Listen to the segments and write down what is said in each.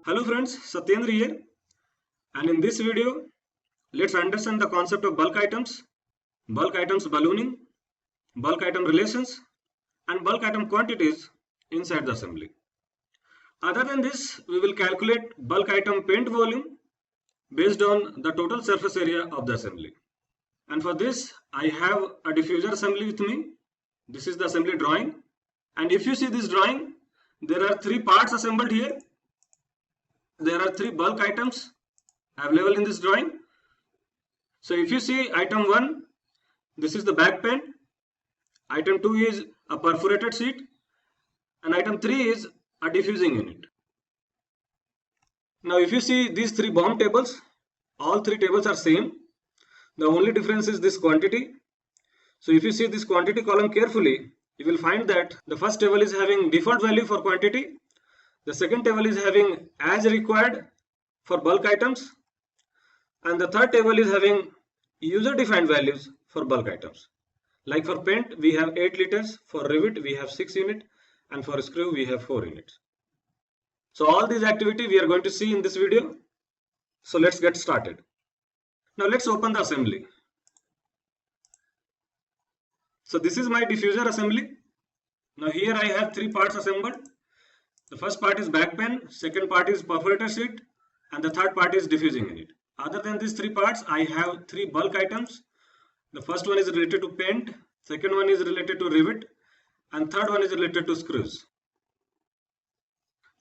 Hello friends, Satyendra here, and in this video, let's understand the concept of bulk items ballooning, bulk item relations, and bulk item quantities inside the assembly. Other than this, we will calculate bulk item paint volume based on the total surface area of the assembly. And for this, I have a diffuser assembly with me. This is the assembly drawing. And if you see this drawing, there are three parts assembled here. There are three bulk items available in this drawing. So if you see item 1, this is the back paint. Item 2 is a perforated sheet, and item 3 is a diffusing unit. Now if you see these three BOM tables, all three tables are same. The only difference is this quantity. So if you see this quantity column carefully, you will find that the first table is having default value for quantity. The second table is having as required for bulk items, and the third table is having user defined values for bulk items. Like for paint, we have 8 liters, for rivet we have 6 units, and for screw we have 4 units. So all these activity we are going to see in this video. So let's get started. Now let's open the assembly. So this is my diffuser assembly. Now here I have three parts assembled. The first part is back pan, second part is perforator sheet, and the third part is diffusing unit. Other than these three parts, I have three bulk items. The first one is related to paint, second one is related to rivet, and third one is related to screws.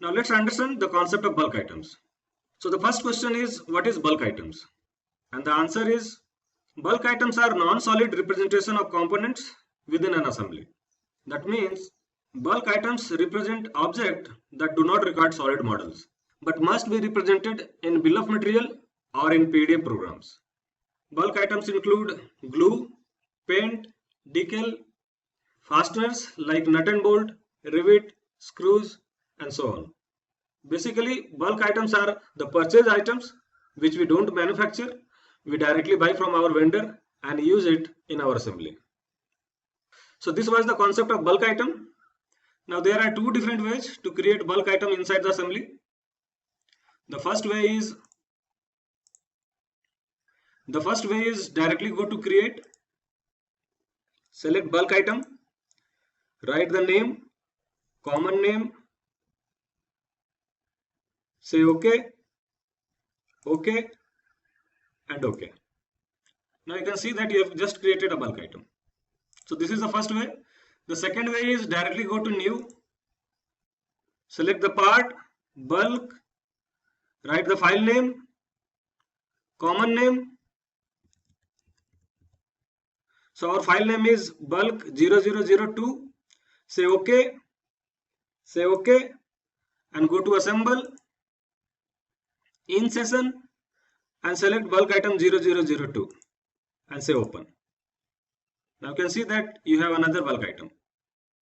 Now let's understand the concept of bulk items. So the first question is, what is bulk items? And the answer is, bulk items are non-solid representation of components within an assembly. That means bulk items represent objects that do not require solid models, but must be represented in bill of material or in PDF programs. Bulk items include glue, paint, decal, fasteners like nut and bolt, rivet, screws, and so on. Basically, bulk items are the purchase items which we don't manufacture. We directly buy from our vendor and use it in our assembly. So this was the concept of bulk item. Now there are two different ways to create bulk item inside the assembly. The first way is directly go to create, select bulk item, write the name, common name, say OK, OK, and OK. Now you can see that you have just created a bulk item. So this is the first way. The second way is directly go to new, select the part, bulk, write the file name, common name. So our file name is bulk 0002. Say OK, and go to assemble, in session, and select bulk item 0002 and say open. Now you can see that you have another bulk item.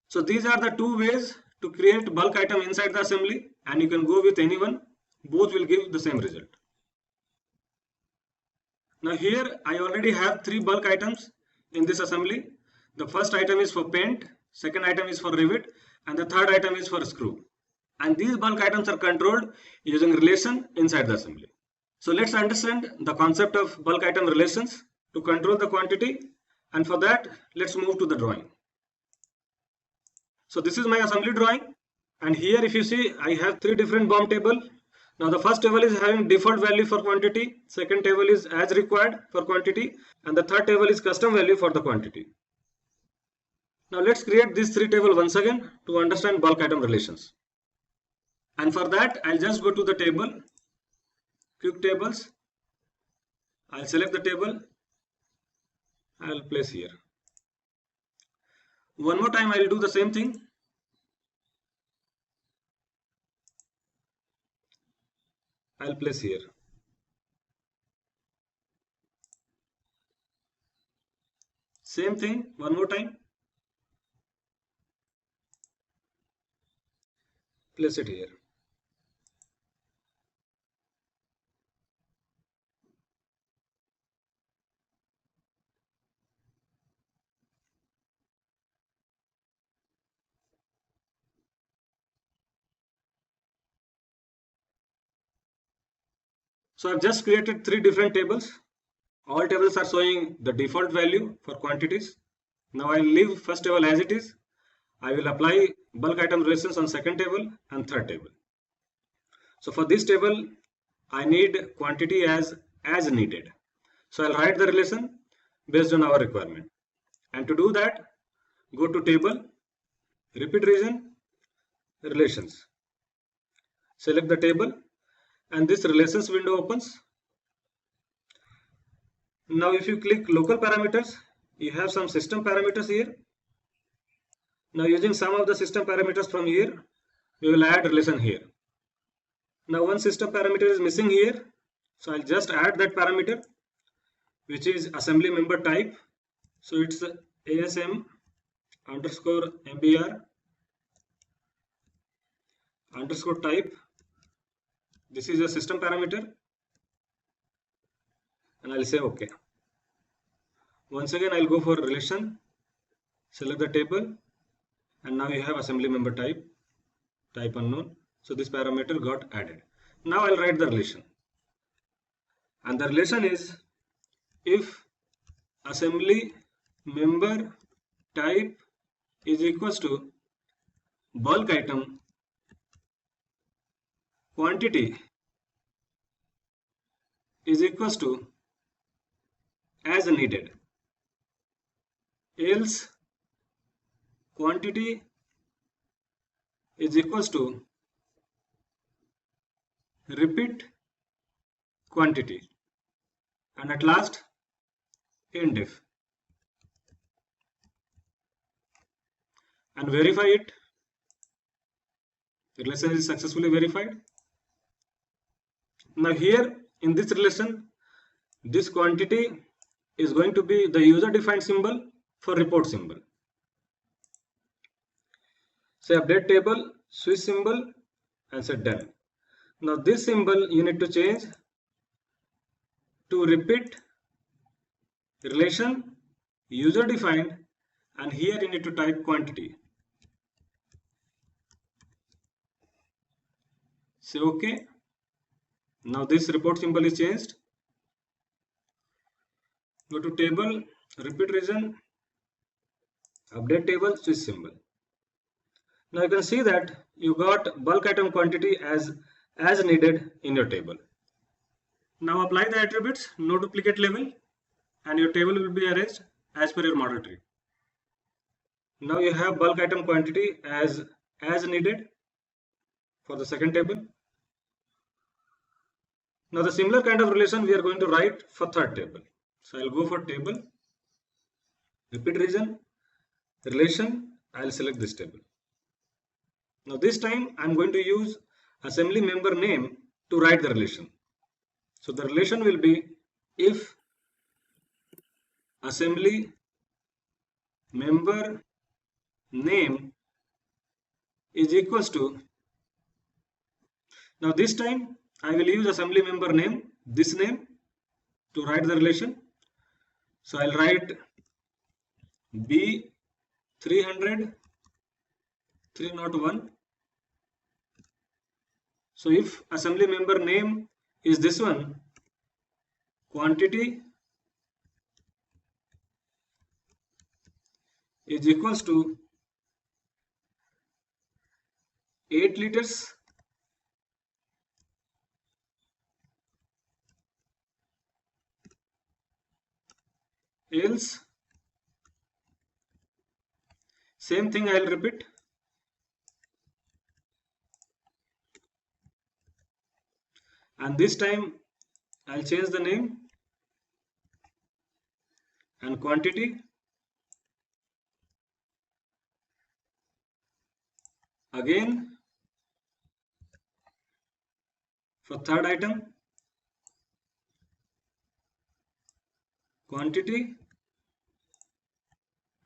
So these are the two ways to create bulk item inside the assembly, and you can go with any one. Both will give the same result. Now here I already have three bulk items in this assembly. The first item is for paint, second item is for rivet, and the third item is for screw. And these bulk items are controlled using relation inside the assembly. So let's understand the concept of bulk item relations to control the quantity. And for that, let's move to the drawing. So this is my assembly drawing, and here if you see, I have three different BOM tables. Now the first table is having default value for quantity, second table is as required for quantity, and the third table is custom value for the quantity. Now let's create these three tables once again to understand bulk item relations. And for that, I'll just go to the table, quick tables. I'll select the table. I'll place here. One more time, I'll do the same thing. I'll place here. Same thing, one more time. Place it here. So I've just created 3 different tables. All tables are showing the default value for quantities. Now I'll leave first table as it is. I will apply bulk item relations on second table and third table. So for this table, I need quantity as needed. So I'll write the relation based on our requirement. And to do that, go to table, repeat region, relations. Select the table and this relations window opens. Now if you click local parameters, you have some system parameters here. Now using some of the system parameters from here, we will add relation here. Now one system parameter is missing here, so I'll just add that parameter, which is assembly member type. So it's ASM underscore MBR underscore type. This is a system parameter, and I'll say OK. Once again, I'll go for relation, select the table, and now you have assembly member type unknown. So this parameter got added. Now I'll write the relation, and the relation is if assembly member type is equals to bulk item quantity is equals to as needed, else quantity is equals to repeat quantity, and at last end if, and verify it. The relation is successfully verified. Now here in this relation, this quantity is going to be the user defined symbol for report symbol. Say update table, switch symbol, and say done. Now this symbol you need to change to repeat relation user defined, and here you need to type quantity. Say OK. Now this report symbol is changed. Go to table, repeat region, update table, switch symbol. Now you can see that you got bulk item quantity as needed in your table. Now apply the attributes, no duplicate label, and your table will be arranged as per your model tree. Now you have bulk item quantity as needed for the second table. Now the similar kind of relation we are going to write for third table. So I'll go for table, repeat region, relation, I'll select this table. Now this time I'm going to use assembly member name to write the relation. So the relation will be if assembly member name is equals to, now this time I will use assembly member name, this name, to write the relation. So I'll write B300 301. So if assembly member name is this one, quantity is equals to 8 liters else, same thing I'll repeat, and this time I'll change the name and quantity again for third item, quantity,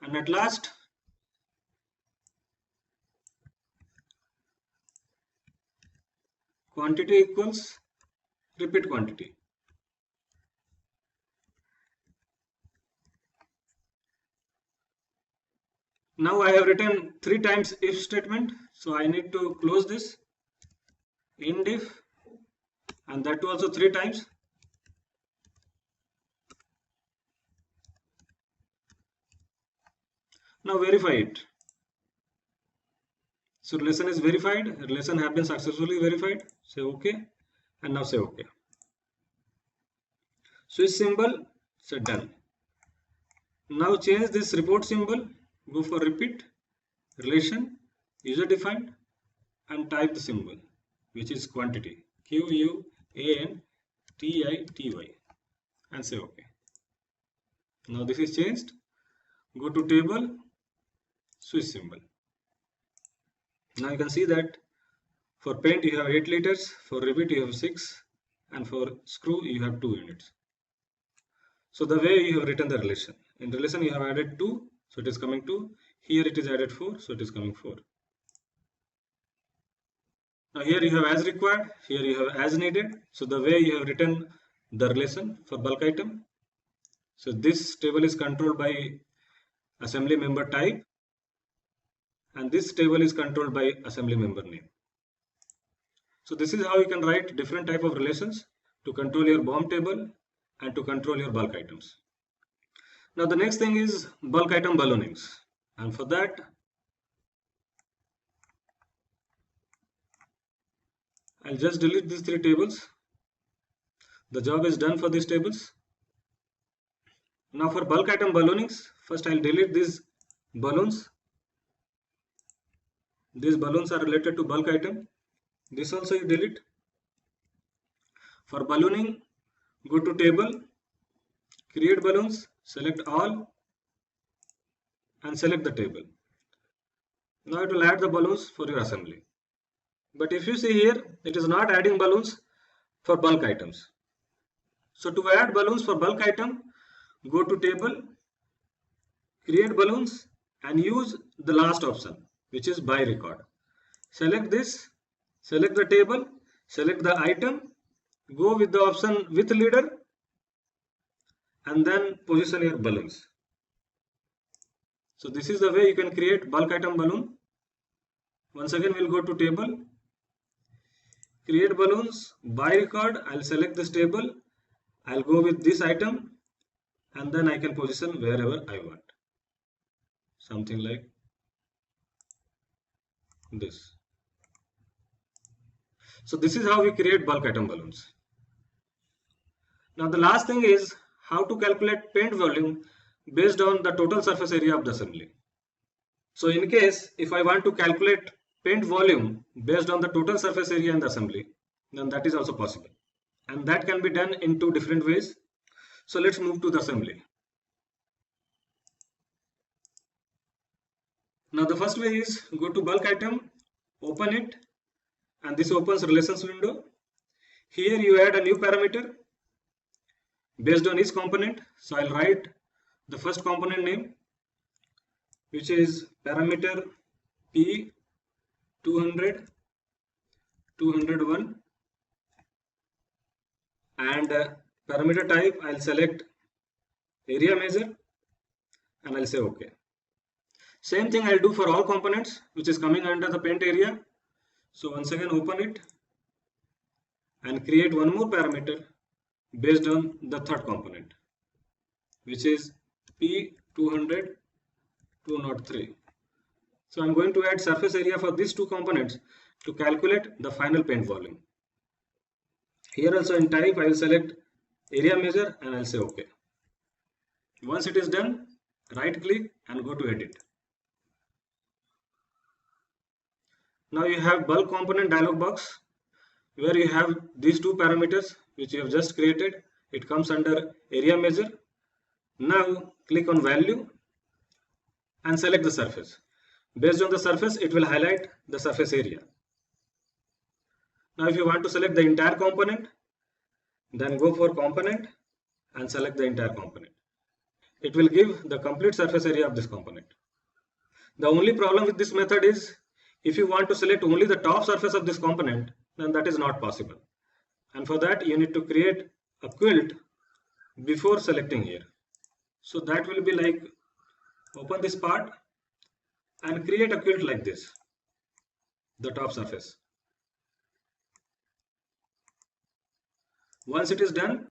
and at last quantity equals repeat quantity. Now I have written 3 times if statement, so I need to close this. End if and that too also 3 times. Now verify it. So relation is verified, relation have been successfully verified. Say OK, and now say OK. Switch symbol, say done. Now change this report symbol, go for repeat, relation, user defined, and type the symbol, which is quantity, QUANTITY, and say OK. Now this is changed. Go to table, switch symbol. Now you can see that for paint you have 8 liters, for repeat you have 6, and for screw you have 2 units. So the way you have written the relation. In relation you have added 2, so it is coming 2. Here it is added 4, so it is coming 4. Now here you have as required, here you have as needed. So the way you have written the relation for bulk item. So this table is controlled by assembly member type, and this table is controlled by assembly member name. So this is how you can write different type of relations to control your BOM table and to control your bulk items. Now the next thing is bulk item balloonings, and for that I'll just delete these 3 tables. The job is done for these tables. Now for bulk item balloonings, first I'll delete these balloons. These balloons are related to bulk item. This also you delete. For ballooning, go to table, create balloons, select all, and select the table. Now it will add the balloons for your assembly. But if you see here, it is not adding balloons for bulk items. So to add balloons for bulk item, go to table, create balloons, and use the last option, which is by record. Select this, select the table, select the item, go with the option with leader, and then position your balloons. So this is the way you can create bulk item balloon. Once again we'll go to table, create balloons, by record, I'll select this table, I'll go with this item, and then I can position wherever I want. Something like this. So this is how we create bulk item balloons. Now the last thing is how to calculate paint volume based on the total surface area of the assembly. So in case if I want to calculate paint volume based on the total surface area in the assembly, then that is also possible. And that can be done in 2 different ways. So let's move to the assembly. Now the first way is go to bulk item, open it, and this opens relations window. Here you add a new parameter based on each component. So I'll write the first component name, which is parameter P 200, 201, and parameter type I'll select area measure, and I'll say OK. Same thing I'll do for all components which is coming under the paint area. So once again open it and create one more parameter based on the third component, which is P200, 203. So I'm going to add surface area for these 2 components to calculate the final paint volume. Here also in type I will select area measure and I'll say OK. Once it is done, right click and go to edit. Now you have bulk component dialog box where you have these 2 parameters which you have just created. It comes under area measure. Now click on value and select the surface. Based on the surface, it will highlight the surface area. Now if you want to select the entire component, then go for component and select the entire component. It will give the complete surface area of this component. The only problem with this method is if you want to select only the top surface of this component, then that is not possible. And for that you need to create a quilt before selecting here. So that will be like, open this part and create a quilt like this, the top surface. Once it is done,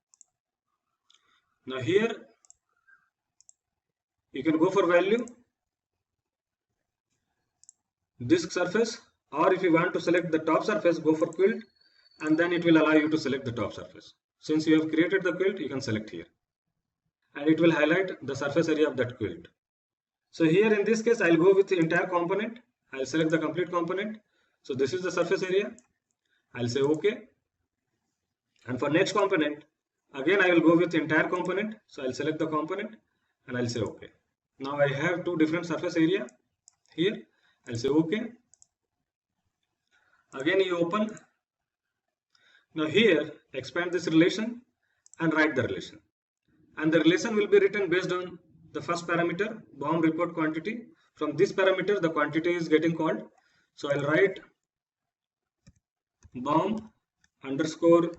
now here you can go for value disk surface, or if you want to select the top surface, go for quilt, and then it will allow you to select the top surface. Since you have created the quilt, you can select here, and it will highlight the surface area of that quilt. So here in this case, I'll go with the entire component. I'll select the complete component. So this is the surface area. I'll say OK. And for next component, again I will go with the entire component. So I'll select the component and I'll say OK. Now I have two different surface area here. I'll say OK. Again you open. Now here expand this relation and write the relation. And the relation will be written based on the first parameter, BOM report quantity. From this parameter, the quantity is getting called. So I'll write BOM underscore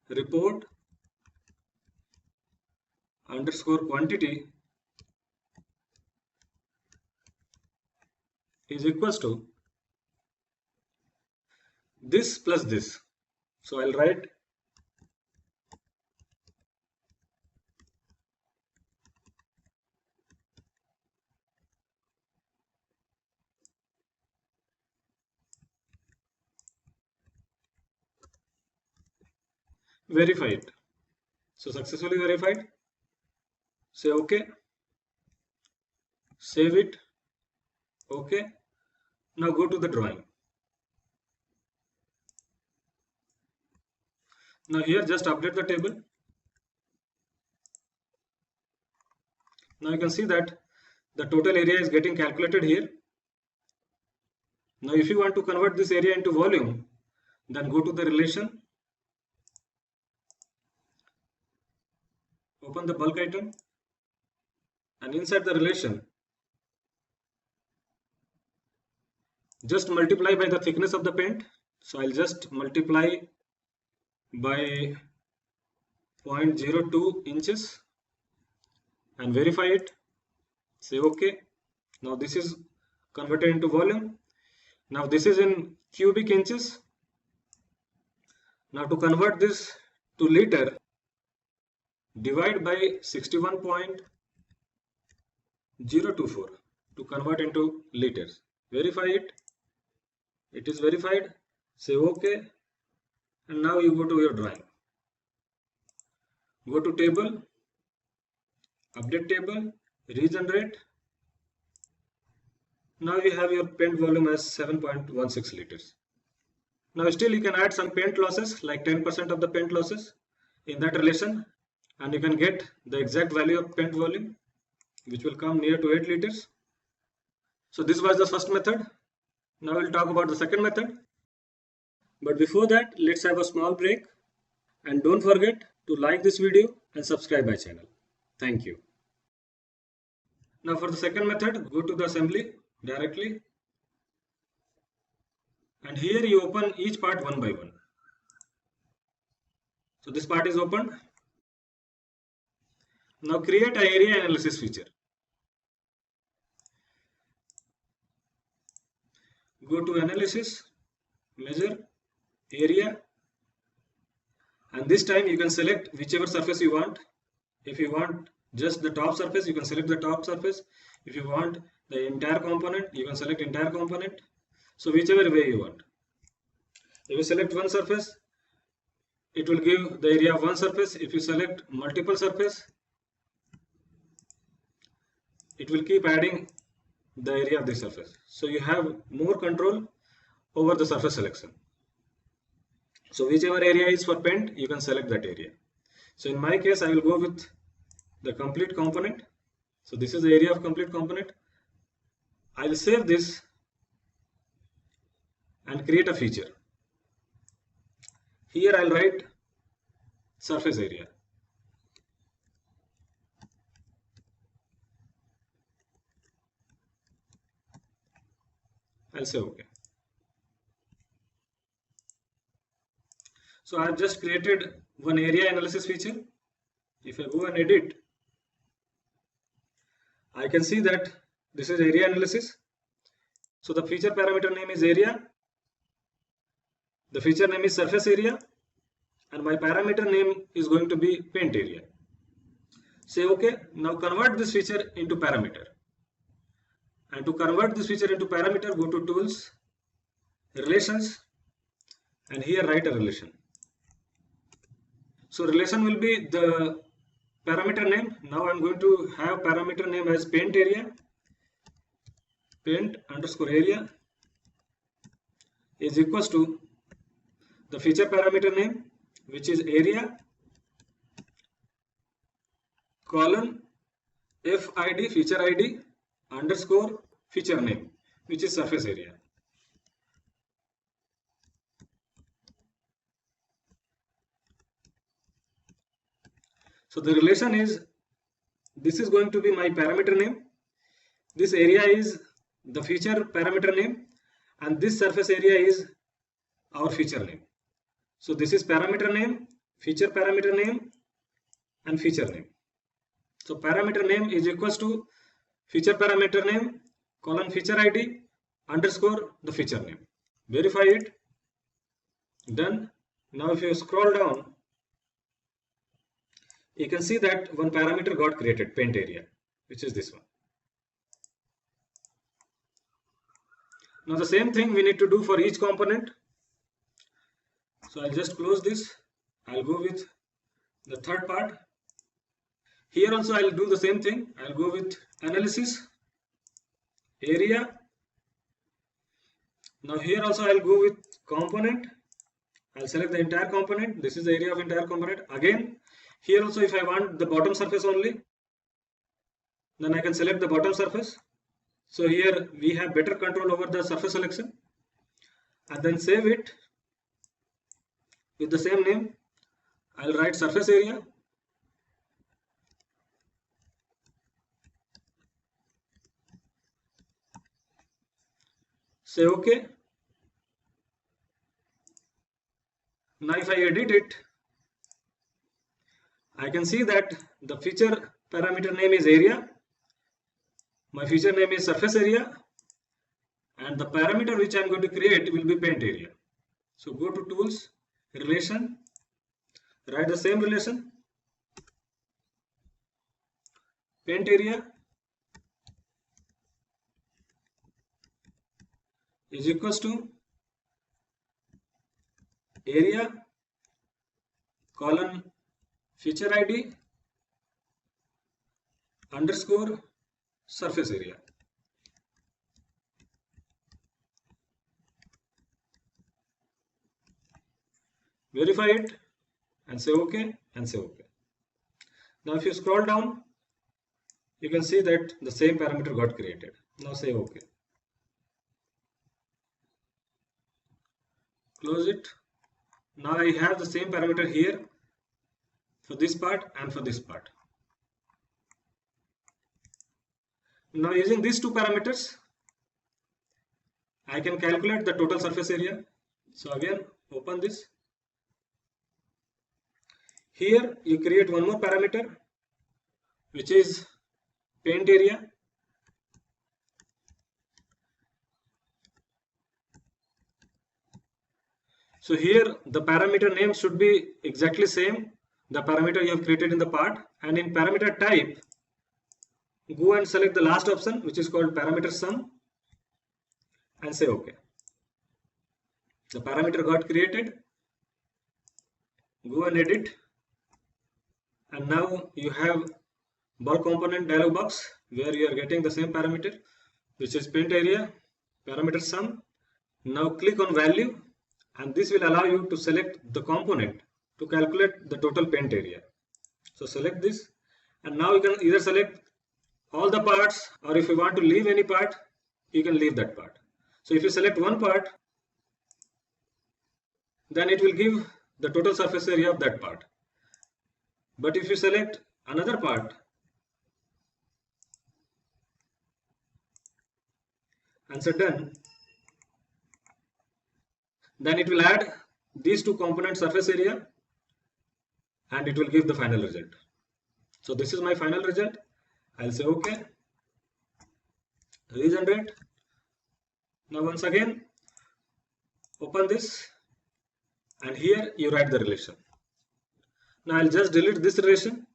report underscore quantity is equals to this plus this. So I'll write verified. So successfully verified. Say OK. Save it. OK. Now go to the drawing. Now here just update the table. Now you can see that the total area is getting calculated here. Now if you want to convert this area into volume, then go to the relation. Open the bulk item, and inside the relation, just multiply by the thickness of the paint. So I'll just multiply by 0.02 inches and verify it. Say OK. Now this is converted into volume. Now this is in cubic inches. Now to convert this to liter, divide by 61.024 to convert into liters. Verify it. It is verified. Say OK. And now you go to your drawing. Go to table, update table, regenerate. Now you have your paint volume as 7.16 liters. Now still you can add some paint losses, like 10% of the paint losses in that relation, and you can get the exact value of paint volume, which will come near to 8 liters. So this was the first method. Now we'll talk about the second method. But before that, let's have a small break, and don't forget to like this video and subscribe my channel. Thank you. Now for the second method, go to the assembly directly, and here you open each part one by one. So this part is opened. Now create an area analysis feature. Go to analysis, measure, area, and this time you can select whichever surface you want. If you want just the top surface, you can select the top surface. If you want the entire component, you can select entire component. So whichever way you want. If you select one surface, it will give the area of one surface. If you select multiple surface, it will keep adding the area of the surface. So you have more control over the surface selection. So whichever area is for paint, you can select that area. So in my case, I will go with the complete component. So this is the area of complete component. I will save this and create a feature. Here I'll write surface area. I'll say OK. So I have just created one area analysis feature. If I go and edit, I can see that this is area analysis. So the feature parameter name is area. The feature name is surface area. and my parameter name is going to be paint area. Say OK. Now convert this feature into parameter. And to convert this feature into parameter, go to Tools, Relations, and here write a relation. So relation will be the parameter name. Now I'm going to have parameter name as paint area. Paint underscore area is equals to the feature parameter name, which is area, colon FID, feature ID, underscore feature name, which is surface area. So the relation is, this is going to be my parameter name, this area is the feature parameter name, and this surface area is our feature name. So this is parameter name, feature parameter name, and feature name. So parameter name is equals to feature parameter name, colon feature ID, underscore the feature name. Verify it. Done. Now if you scroll down, you can see that one parameter got created, paint area, which is this one. Now the same thing we need to do for each component. So I'll just close this. I'll go with the third part. Here also I'll do the same thing. I'll go with analysis, area. Now here also I'll go with component. I'll select the entire component. This is the area of entire component. Again, here also if I want the bottom surface only, then I can select the bottom surface. So here we have better control over the surface selection, and then save it with the same name. I'll write surface area. Say OK. Now if I edit it, I can see that the feature parameter name is area, my feature name is surface area, and the parameter which I am going to create will be paint area. So go to Tools, Relation, write the same relation, paint area is equals to area, colon feature ID, underscore surface area. Verify it and say OK and say OK. Now if you scroll down, you can see that the same parameter got created. Now say OK. Close it. Now I have the same parameter here for this part and for this part. Now using these two parameters, I can calculate the total surface area. So again, open this. Here you create one more parameter, which is paint area. So here the parameter name should be exactly same, the parameter you have created in the part, and in parameter type, go and select the last option, which is called parameter sum, and say OK. The parameter got created. Go and edit, and now you have bulk component dialog box where you are getting the same parameter, which is paint area, parameter sum. Now click on value, and this will allow you to select the component to calculate the total paint area. So select this, and now you can either select all the parts, or if you want to leave any part, you can leave that part. So if you select one part, then it will give the total surface area of that part. But if you select another part and say done, then it will add these two component surface area and it will give the final result. So this is my final result. I'll say OK, regenerate. Now once again, open this, and here you write the relation. Now I'll just delete this relation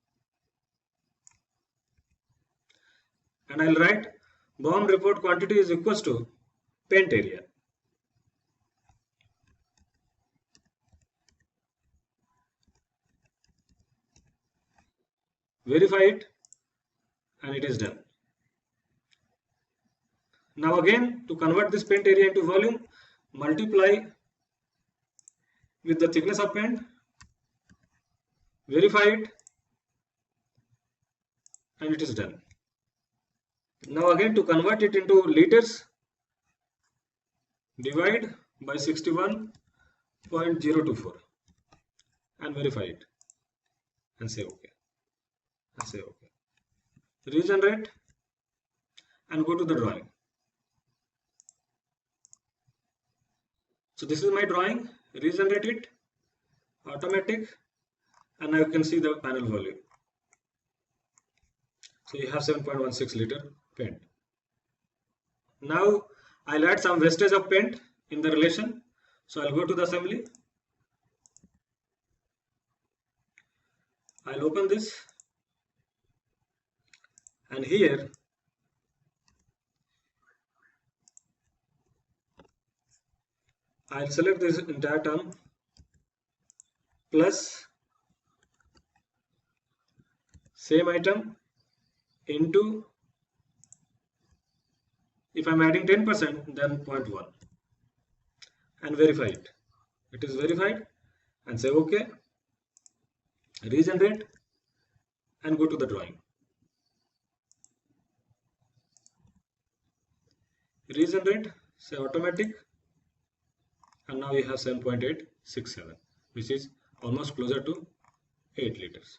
and I'll write BOM report quantity is equals to paint area. Verify it and it is done. Now again, to convert this paint area into volume, multiply with the thickness of paint, verify it and it is done. Now again, to convert it into liters, divide by 61.024 and verify it and say OK. Regenerate and go to the drawing. So this is my drawing. Regenerate it, automatic, and now you can see the panel volume. So you have 7.16 liter paint. Now I'll add some wastage of paint in the relation. So I'll go to the assembly. I'll open this. And here I'll select this entire term plus same item into, if I'm adding 10% then 0.1 and verify it. It is verified and say OK, regenerate and go to the drawing. Regenerate, say automatic, and now we have 7.867, which is almost closer to 8 liters.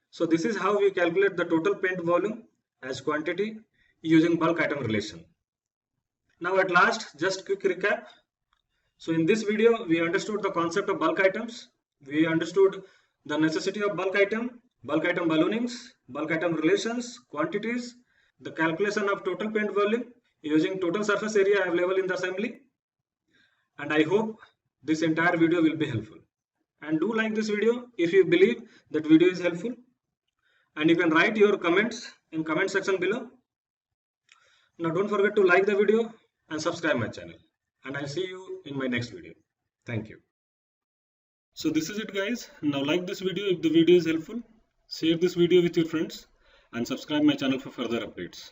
So this is how we calculate the total paint volume as quantity using bulk item relation. Now at last, just quick recap. So in this video, we understood the concept of bulk items. We understood the necessity of bulk item balloonings, bulk item relations, quantities, the calculation of total paint volume using total surface area available in the assembly. And I hope this entire video will be helpful. And do like this video if you believe that video is helpful. And you can write your comments in comment section below. Now don't forget to like the video and subscribe my channel. And I'll see you in my next video. Thank you. So this is it guys. Now like this video if the video is helpful. Share this video with your friends and subscribe my channel for further updates.